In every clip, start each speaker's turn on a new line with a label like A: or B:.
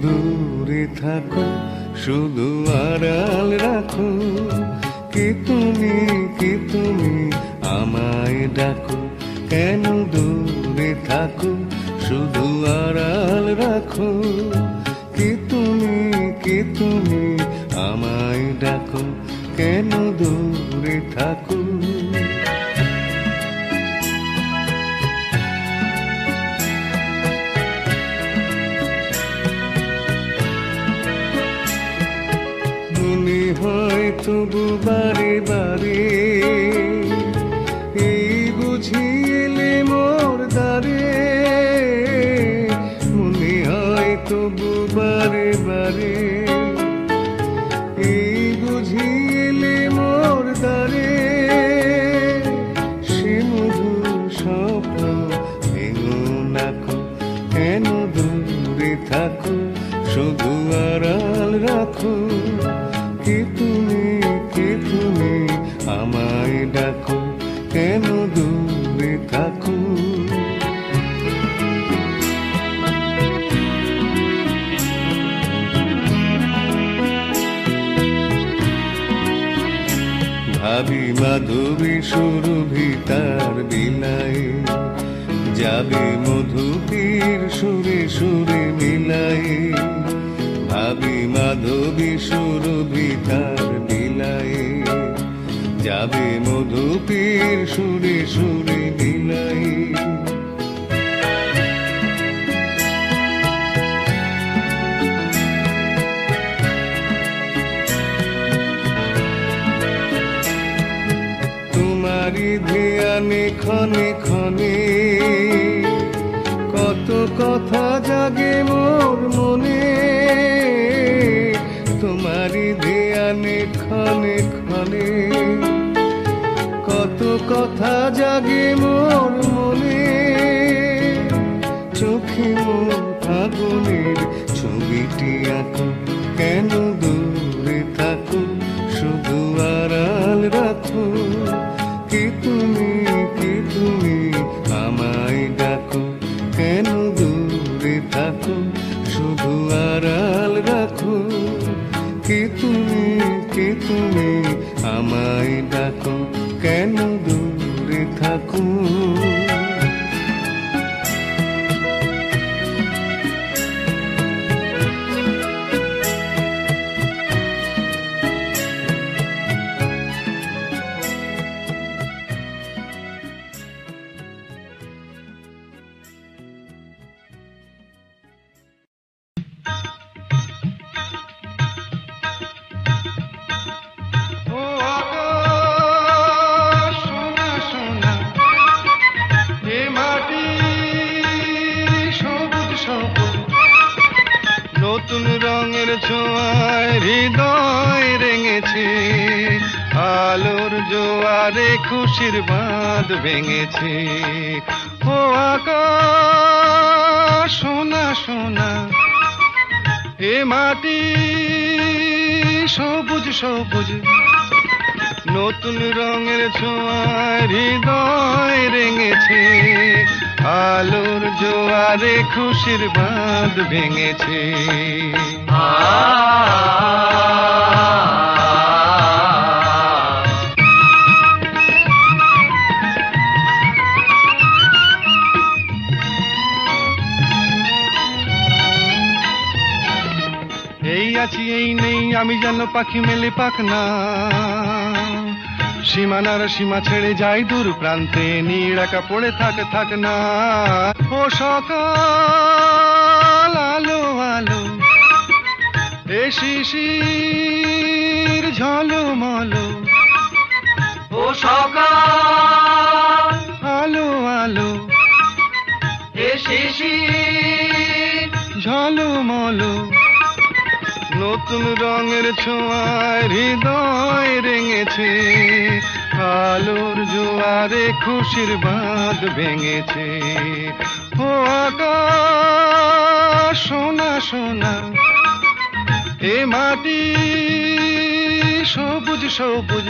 A: দূরে থাকো, শুধু আড়াল রাখো। কে তুমি আমায় ডাকো, কেন দূরে থাকো, শুধু আড়াল রাখো। কে তুমি আমায় ডাকো, কেন দূরে থাকো। মনে হয় তবু বারে বারে, এই বুঝিলে মোর দ্বারে। মনে হয় তবু বারে বারে, এই বুঝিলে মোর দ্বারে। সে মধুর স্বপ্ন ভেঙো নাকো, কেন দূরে থাকো, শুধু আড়াল রাখো। কে তুমি আমায় ডাকো, কেন দূরে থাকো। ভাবি মাধবী সুরভি তার বিলায়, যাবে মধুপীর সুরে সুরে মিলায়। ভাবি মাধবী সুরভি তার বিলায়, যাবে মধুপীর সুরে সুরে মিলায়। তোমারি ধ্যানে ক্ষণে ক্ষণে, কত কথা জাগে মোর মনে। তোমারি ধ্যানে ক্ষণে ক্ষণে, কত কথা জাগে মোর মনে। চোখে মোর ফাগুনের ছবিটি আঁকো, কেন দূরে থাকো, শুধু আড়াল রাখো। কে তুমি আমায় ডাকো, কেন দূরে থাকো, শুধু আড়াল রাখো। কে তুমি আমায় ডাকো, কেন দূরে থাকো।
B: নতুন রঙের ছোঁয়ায় হৃদয় রেঙেছে, আলোর জোয়ারে খুশির বাঁধ ভেঙেছে। ও আকাশ সোনা সোনা, এ মাটি সবুজ সবুজ। নতুন রঙের ছোঁয়ায় হৃদয় রেঙেছে, আলোর জোয়ারে খুশির বাঁধ ভেঙেছে। এই আছি এই নেই আমি যেন পাখি মেলে পাখনা, সীমানার সীমা ছেড়ে যাই দূর প্রান্তে, নীড়াকা পড়ে থাক না। ও সকাল আলো আলো, এ শিশির ঝলমলো। ও সকাল আলো আলো, এ শিশির ঝলমলো। নতুন রঙের ছোঁয়ায় হৃদয় রেঙেছে, আলোর জোয়ারে খুশির বাঁধ ভেঙেছে। ও আকাশ সোনা সোনা, এ মাটি সবুজ সবুজ।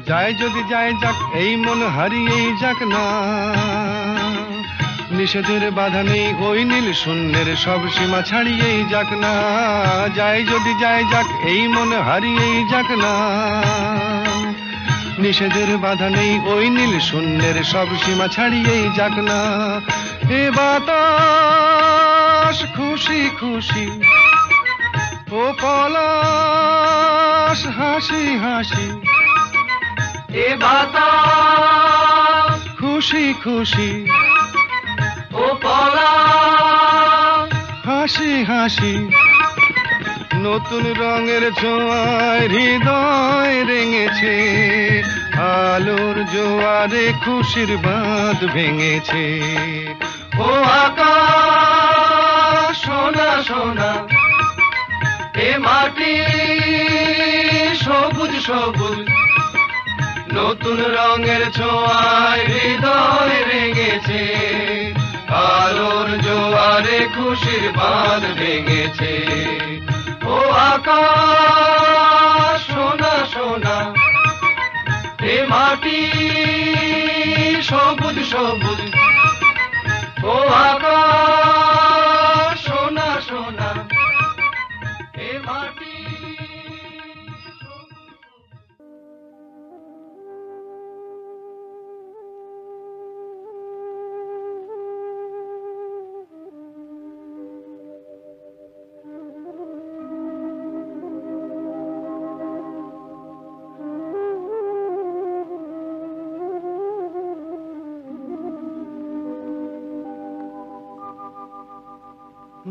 B: যায় যদি যায় যাক, এই মন হারিয়েই যাক না। নিষেধের বাধা নেই ওই নীল শূন্যের সব সীমা ছাড়িয়েই যাক না। যায় যদি যায় যাক, এই মন হারিয়েই যাক না। নিষেধের বাধা নেই ওই নীল শূন্যের সব সীমা ছাড়িয়েই যাক না। এ বাতাস খুশি খুশি, ও পলাশ হাসি হাসি।
C: এ বাতাস
B: খুশি খুশি,
C: ও পলাশ
B: হাসি হাসি। নতুন রঙের ছোঁয়ায় হৃদয় রেঙেছে, আলোর জোয়ারে খুশির বাঁধ ভেঙেছে।
C: ও আকাশ সোনা সোনা, এ মাটি সবুজ সবুজ। নতুন রঙের ছোঁয়ায় হৃদয় রেঙেছে, আলোর জোয়ারে খুশির বাঁধ ভেঙেছে। ও আকাশ সোনা সোনা, এ মাটি সবুজ সবুজ। ও আকাশ সোনা সোনা, এ মাটি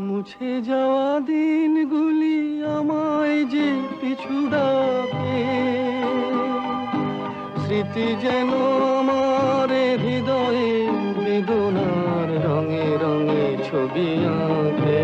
A: মুছে যাওয়া দিনগুলি আমায় যে পিছু ডাকে, স্মৃতি যেন আমার হৃদয়ে বেদনার রঙে রঙে ছবি আঁকে।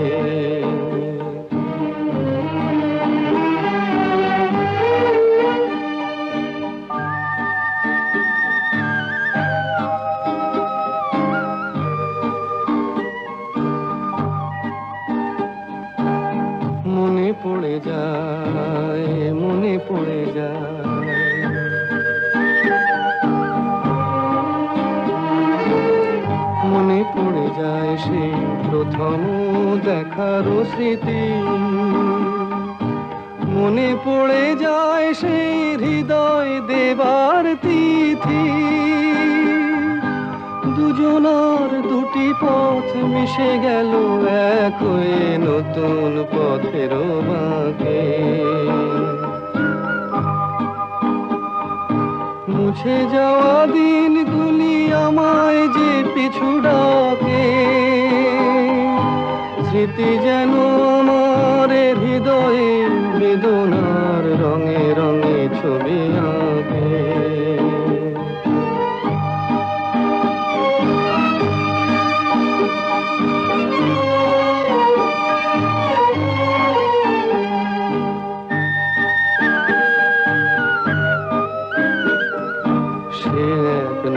A: মনে পড়ে যায়, মনে পড়ে যায়, মনে পড়ে যায় সেই প্রথম দেখার স্মৃতি। মনে পড়ে যায় সেই হৃদয় দেবার তিথি। দুজনার দুটি পথ মিশে গেল এক হয়ে নতুন পথের বাঁকে। মুছে যাওয়া দিনগুলি আমায় যে পিছু ডাকে, স্মৃতি যেন আমার হৃদয়ে বেদনার রঙে রঙে ছবি আঁকে।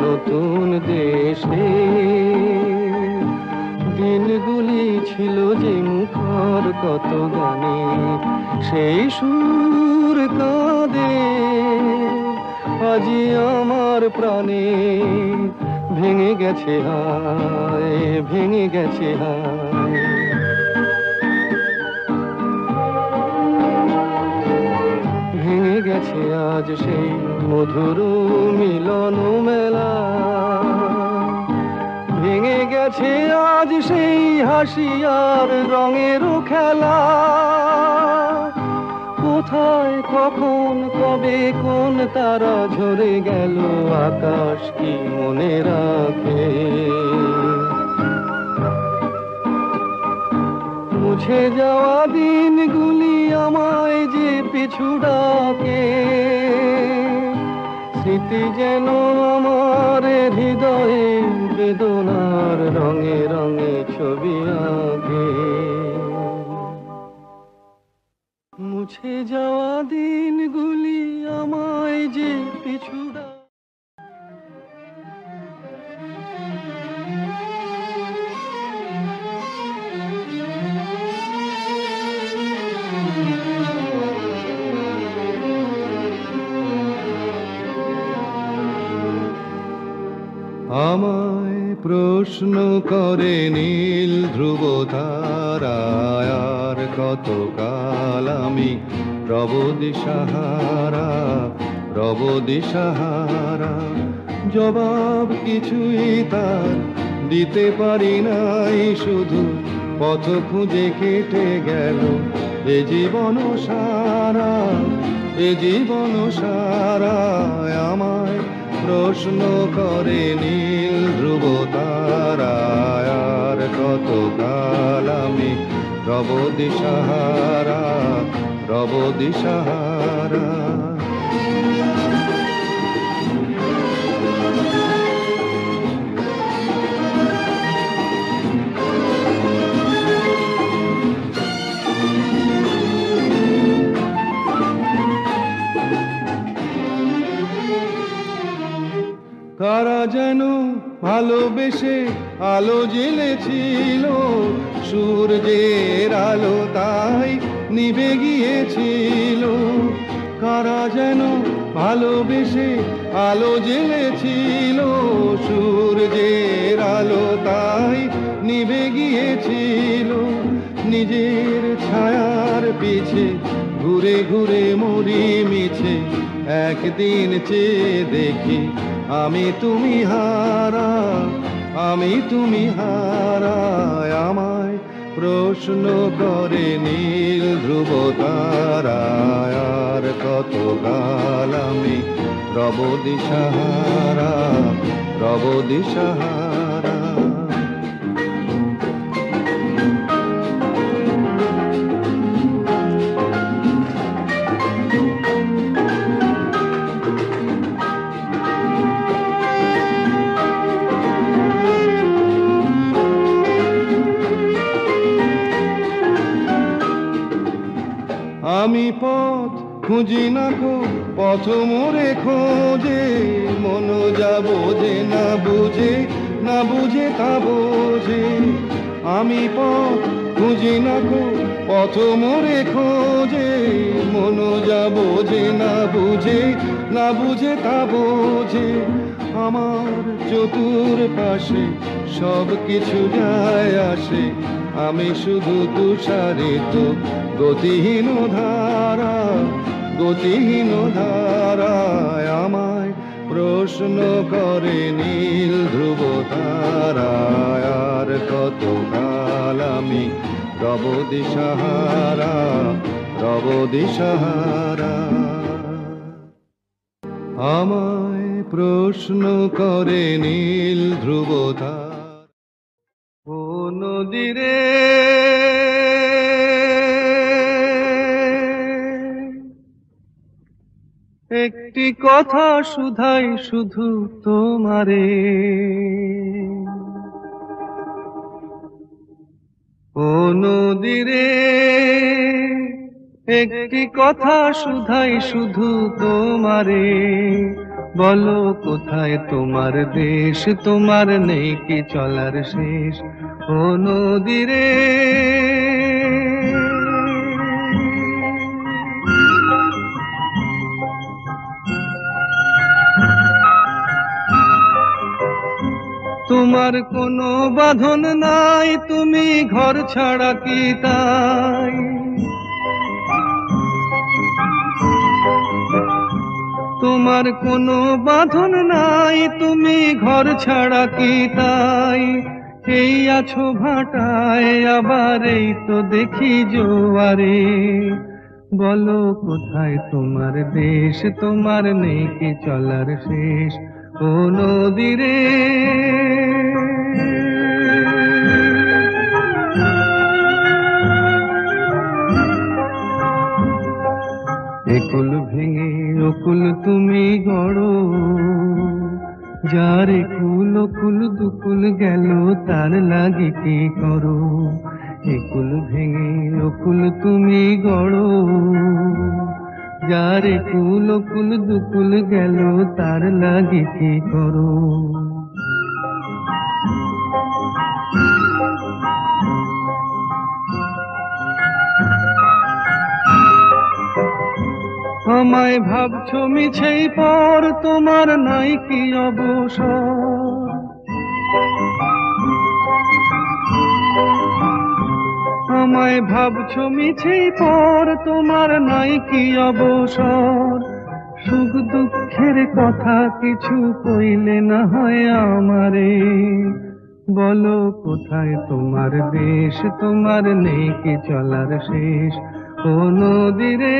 A: নতুন দেশে দিনগুলি ছিল যে মুখর কত গানে, সেই সুর কাঁদে আজি আমার প্রাণে। ভেঙে গেছে হায়, ভেঙে গেছে হায়, ভেঙে গেছে আজ সেই মধুর মিলন মেলা। ভেঙে গেছে আজ সেই হাসি আর রঙের খেলা। কোথায় কখন কবে কোন তারা ঝরে গেল, আকাশ কি মনে রাখে। মুছে যাওয়া দিনগুলি আমায় যে পিছু ডাকে, স্মৃতি যেন আমার হৃদয়ে বেদনার রঙে রঙে ছবি আঁকে। মুছে যাওয়া দিনগুলি আমায় যে পিছু ডাকে। প্রশ্ন করে নীল ধ্রুব তারায়, আর কতকাল আমি রব দিশাহারা, রব দিশাহারা। জবাব কিছুই তার দিতে পারি নাই, শুধু পথ খুঁজে কেটে গেল এ জীবন সারা, এ জীবন সারা। আমায় প্রশ্ন করে নীল ধ্রুব তারায়, আর কতকাল আমি রব দিশাহারা, রব দিশাহারা। কারা যেন ভালোবেসে আলো জ্বেলেছিল, সূর্যের আলো তাই নিভে গিয়েছিল। কারা যেন ভালোবেসে আলো জ্বেলেছিল, সূর্যের আলো তাই নিভে গিয়েছিল। নিজের ছায়ার পিছে ঘুরে ঘুরে মরি মিছে, একদিন চেয়ে দেখি আমি তুমি হারা, আমি তুমি হারা। আমায় প্রশ্ন করে নীল ধ্রুব তারায়, আর কতকাল আমি রব দিশাহারা, রব দিশাহারা। আমি পথ খুঁজি না গো, পথ মোরে খোঁজে, মন যা বোঝে না বুঝে, না বুঝে তা বোঝে। আমি পথ খুঁজি না গো, পথ মোরে খোঁজে, মন যা বোঝে না বুঝে, না বুঝে তা বোঝে। আমার চতুর পাশে সব কিছু যায় আসে, আমি শুধু তুষারিত গতিহীন ধারা, গতিহীন ধারায়। আমায় প্রশ্ন করে নীল ধ্রুব তারায়, আর কতকাল আমি রব দিশাহারা, রব দিশাহারা। আমায় প্রশ্ন করে নীল ধ্রুব তারা। ও নদীরে একটি কথা শুধাই শুধু তোমারে, ও নদীরে একটি কথা শুধাই শুধু তোমারে। বলো কোথায় তোমার দেশ, তোমার নেই কি চলার শেষ, ও নদীরে। তোমার কোনো বাঁধন নাই, তুমি ঘর ছাড়া কি তাই। তোমার কোনো বাঁধন নাই, তুমি ঘর ছাড়া কি তাই। এই আছো ভাটায়, আবার এই তো দেখি জোয়ারে। বলো কোথায় তোমার দেশ, তোমার নেই কি চলার শেষ, ও নদীরে। একুল ভেঙে অকুল তুমি গড়ো, যার একুল অকুল দুকুল গেল তার লাগি কি করো। একুল ভেঙে অকুল তুমি গড়ো, যার একুল অকুল দুকুল গেল তার লাগি কি করো। আমায় ভাবছো মিছেই পর, তোমার নাই কি অবসর। আমায় ভাবছো মিছেই পর, তোমার নাই কি অবসর? সুখ দুঃখের কথা কিছু কইলে না হয় আমারে, বলো কোথায় তোমার দেশ, তোমার নেই কি চলার শেষ? ও নদীরে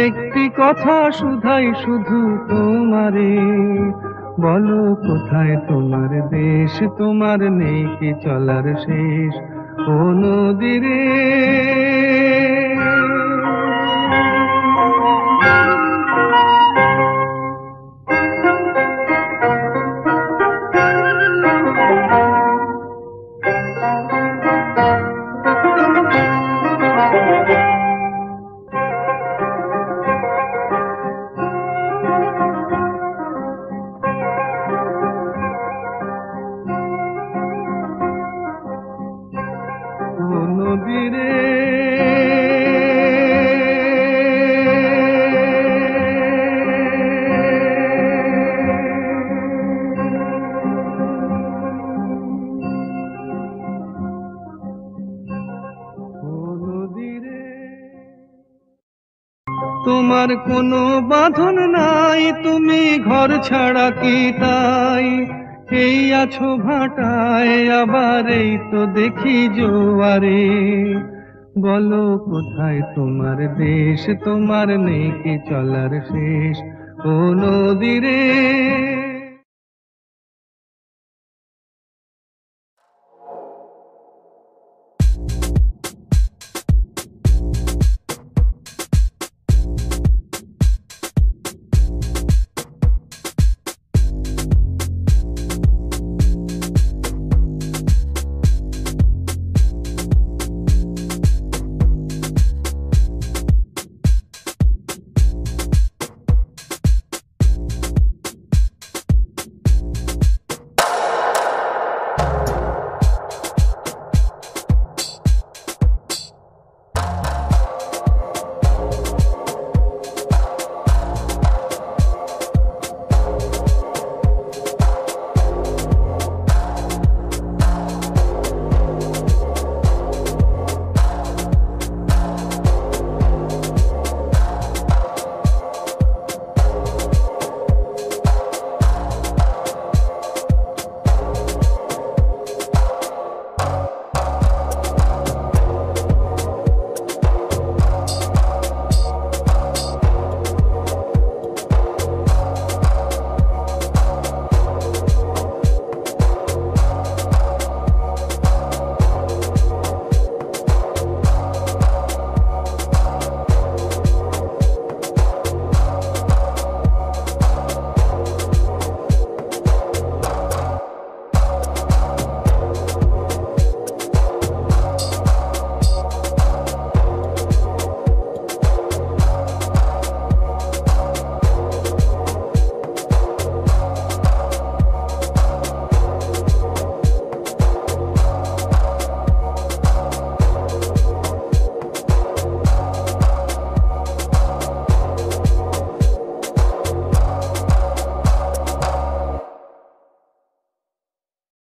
A: একটি কথা শুধাই শুধু তোমারে, বলো কোথায় তোমার দেশ, তোমার নেই কি চলার শেষ? ও নদীরে নদীরে তোমার কোনো বাঁধন নাই, তুমি ঘর ছাড়া কি তাই? এই আছো ভাটায়, আবার এই তো দেখি জোয়ারে, বলো কোথায় তোমার দেশ, তোমার নেই কি চলার শেষ? ও নদীরে